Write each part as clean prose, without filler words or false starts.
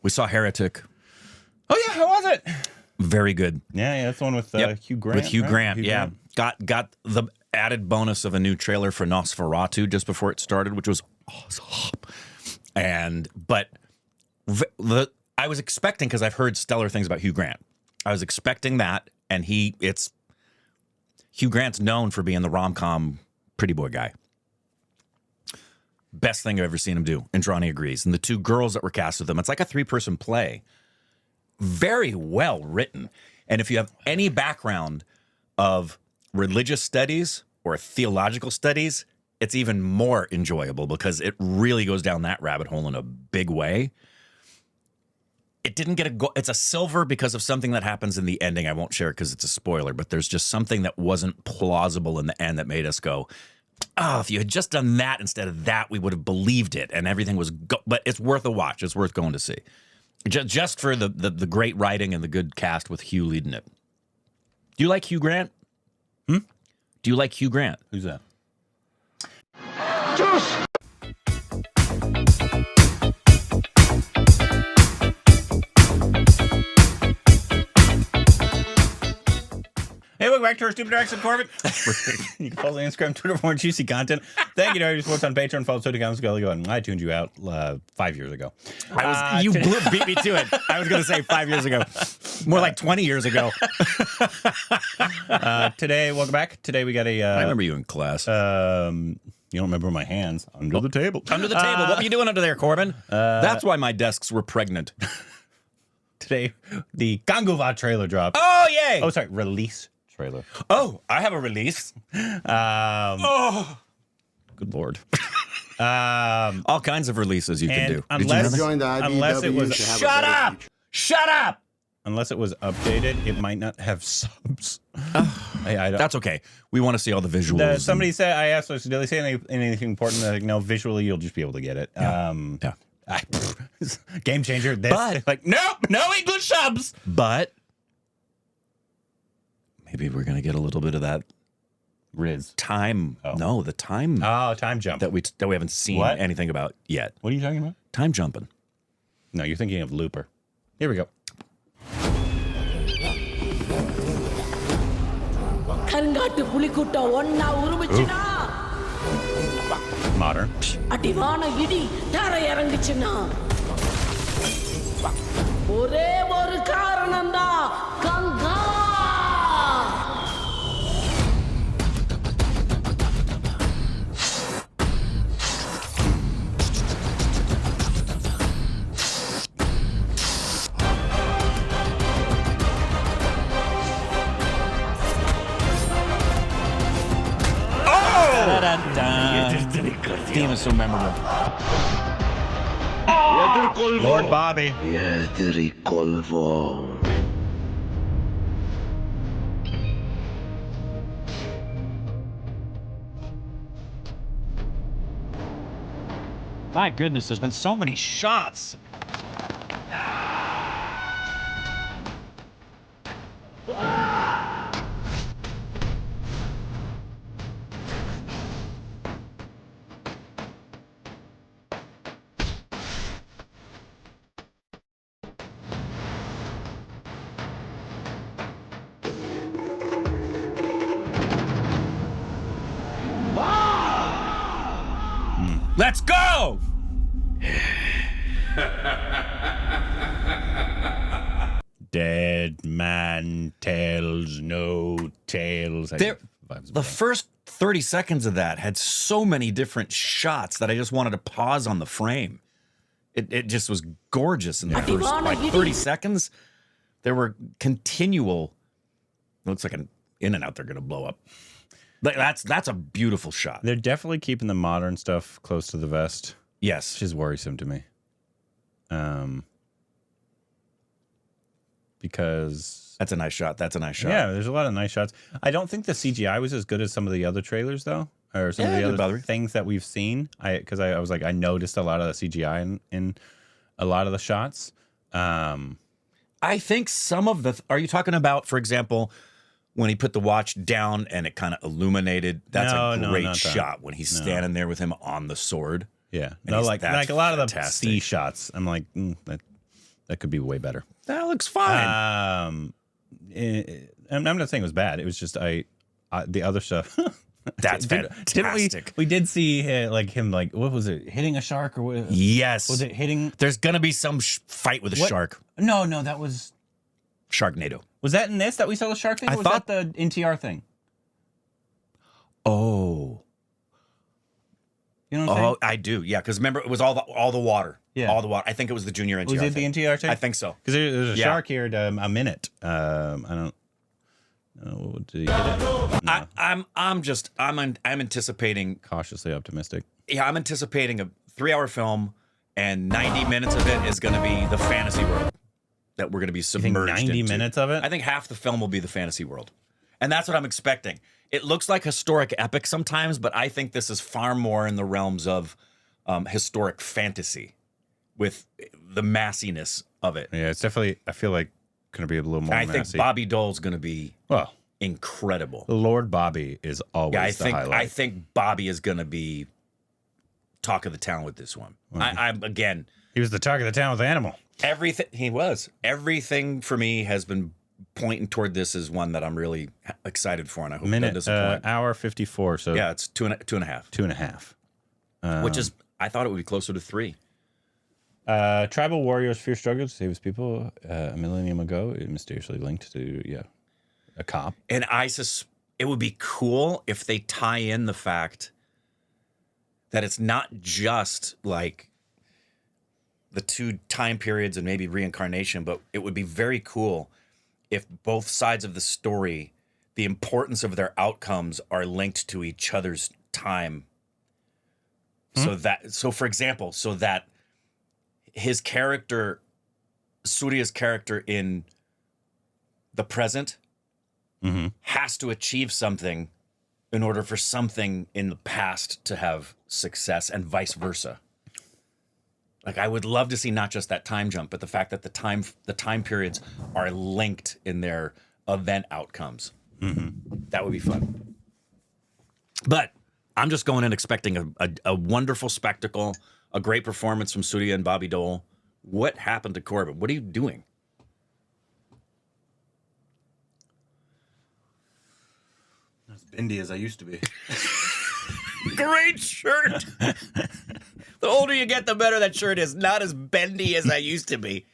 We saw Heretic. Oh yeah, how was it? Very good. Yeah, that's the one with Hugh Grant. With Hugh right? Grant, Hugh yeah. Grant. Got the added bonus of a new trailer for Nosferatu just before it started, which was awesome. But I was expecting, because I've heard stellar things about Hugh Grant. I was expecting that, and Hugh Grant's known for being the rom-com pretty boy guy. Best thing I've ever seen him do, and Johnny agrees. And the two girls that were cast with him, it's like a 3-person play. Very well written. And if you have any background of religious studies or theological studies, it's even more enjoyable because it really goes down that rabbit hole in a big way. It didn't get it's a silver because of something that happens in the ending. I won't share it because it's a spoiler, but there's just something that wasn't plausible in the end that made us go, oh, if you had just done that instead of that, we would have believed it, and everything was but it's worth a watch. It's worth going to see. Just for the great writing and the good cast with Hugh leading it. Do you like Hugh Grant? Do you like Hugh Grant? Who's that? Juice! Hey, welcome back to our Stupid Direction, Corbin. You can follow the Instagram, Twitter for more juicy content. Thank you to everybody who supports on Patreon. Follow Stupid Accounts Go and I tuned you out 5 years ago. You beat me to it. I was going to say 5 years ago. More like 20 years ago. Today, welcome back. Today we got a... I remember you in class. You don't remember my hands. Under the table. Under the table. What were you doing under there, Corbin? That's why my desks were pregnant. Today, the Kanguva trailer dropped. Oh, yay! Oh, sorry, release trailer. Oh, I have a release. Good Lord. All kinds of releases you can do. Unless, Join the IDW unless it was... to have a Shut better up! future. Shut up! Unless it was updated, it might not have subs. I don't. That's okay. We want to see all the visuals. Somebody said, I asked, did they say anything important? They're like, no, visually, you'll just be able to get it. Yeah. Game changer. But like, nope, no English subs. But maybe we're gonna get a little bit of that Riz. time. Oh. No, the time Oh, time jump. that we haven't seen What? anything about yet. What are you talking about? Time jumping. No, you're thinking of Looper. Here we go. கருங்காட்டு புலிக்கூட்டம் ஒன்னா உருமிச்சுனா Modern. அடிவான இடி தர இறங்குச்சுன்னா ஒரே ஒரு காரணம்தான் Ganga Theme is so memorable. Lord Bobby. My goodness, there's been so many shots. Let's go! Dead man tells no tales. The first 30 seconds of that had so many different shots that I just wanted to pause on the frame. It just was gorgeous in the first like 30 seconds. There were continual. It looks like an in and out. They're going to blow up. That's a beautiful shot. They're definitely keeping the modern stuff close to the vest. Yes, Which is worrisome to me. Because that's a nice shot. That's a nice shot. yeah, there's a lot of nice shots. I don't think the CGI was as good as some of the other trailers, though, or some of the other things that we've seen. Because I was like, I noticed a lot of the CGI in a lot of the shots. I think some of the. Are you talking about, for example, when he put the watch down and it kind of illuminated? That's a great shot when he's standing there with him on the sword. Yeah, And like a lot of the fantastic. sea shots. I'm like, That could be way better. That looks fine. I'm not saying it was bad. It was just the other stuff. That's fantastic. We did see like him, like, what was it, hitting a shark or what? Yes. Was it hitting? There's gonna be some fight with a shark. No, that was Sharknado. Was that in this that we saw the shark thing? Or was that the NTR thing? Oh. You know what I'm saying? Oh, I do. Yeah, because remember, it was all the water. Yeah. All the water. I think it was the junior NTR. Was it the NTR thing? I think so. Because there's a shark here at a minute. I don't know. Did he hit it? No. I'm anticipating. Cautiously optimistic. Yeah, I'm anticipating a 3-hour film, and 90 minutes of it is going to be the fantasy world that we're going to be submerged 90 into. minutes of it? I think half the film will be the fantasy world. And that's what I'm expecting. It looks like historic epic sometimes, but I think this is far more in the realms of historic fantasy with the massiness of it. Yeah, it's definitely, I feel like, going to be a little more massy. I think Bobby Dole's going to be incredible. Lord Bobby is always the highlight. I think Bobby is going to be talk of the town with this one. Again, he was the talk of the town with the animal. Everything for me has been pointing toward this as one that I'm really excited for, and I hope that doesn't point. Hour 54. So yeah, it's two and a half. 2.5. Which is, I thought it would be closer to 3. Tribal warriors fear struggle to save his people a millennium ago. It mysteriously linked to a cop. And it would be cool if they tie in the fact that it's not just like the 2 time periods and maybe reincarnation, but it would be very cool if both sides of the story, the importance of their outcomes are linked to each other's time. So for example, so that his character, Suriya's character in the present, has to achieve something in order for something in the past to have success, and vice versa. Like, I would love to see not just that time jump, but the fact that the time periods are linked in their event outcomes. That would be fun. But I'm just going in expecting a wonderful spectacle, a great performance from Suriya and Bobby Dole. What happened to Korbin? What are you doing? As bendy as I used to be. Great shirt. The older you get, the better that shirt is. Not as bendy as I used to be.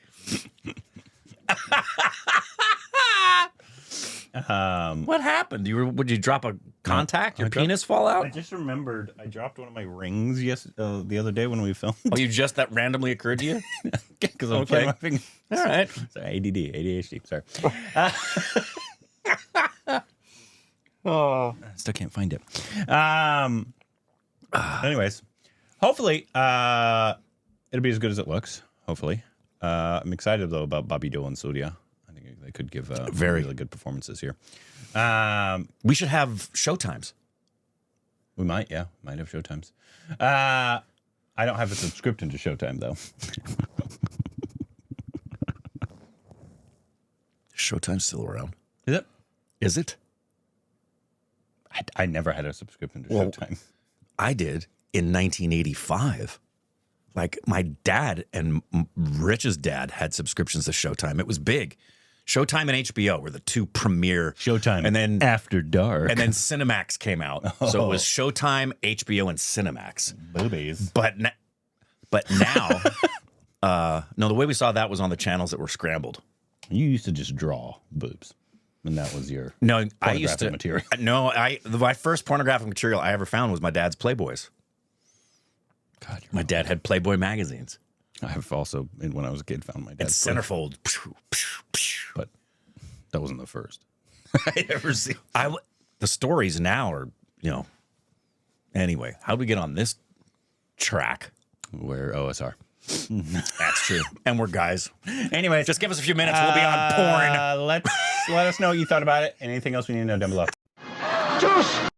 What happened? Would you drop a contact? Your penis fall out? I just remembered I dropped one of my rings the other day when we filmed. Oh, that randomly occurred to you? Because I'm playing my finger. All right. Sorry, ADHD. Sorry. Oh, I still can't find it. Anyways, hopefully it'll be as good as it looks. Hopefully, I'm excited though about Bobby Deol and Suriya. I think they could give really good performances here. We should have showtimes. We might have showtimes. I don't have a subscription to Showtime though. Showtime's still around. Is it? Is it? I never had a subscription to Showtime. I did in 1985. Like, my dad and Rich's dad had subscriptions to Showtime. It was big. Showtime and HBO were the 2 premier. Showtime and then After Dark. And then Cinemax came out. So it was Showtime, HBO, and Cinemax. Boobies. But now, no, the way we saw that was on the channels that were scrambled. You used to just draw boobs. And that was your I used to material. No, my first pornographic material I ever found was my dad's Playboys. God, my dad had Playboy magazines. I have also, when I was a kid, found my dad's Centerfold. But that wasn't the first I ever seen. The stories now are, Anyway, how'd we get on this track? We're OSR. That's true. And we're guys. Anyways, just give us a few minutes. We'll be on porn. Let us know what you thought about it. Anything else we need to know down below. Juice!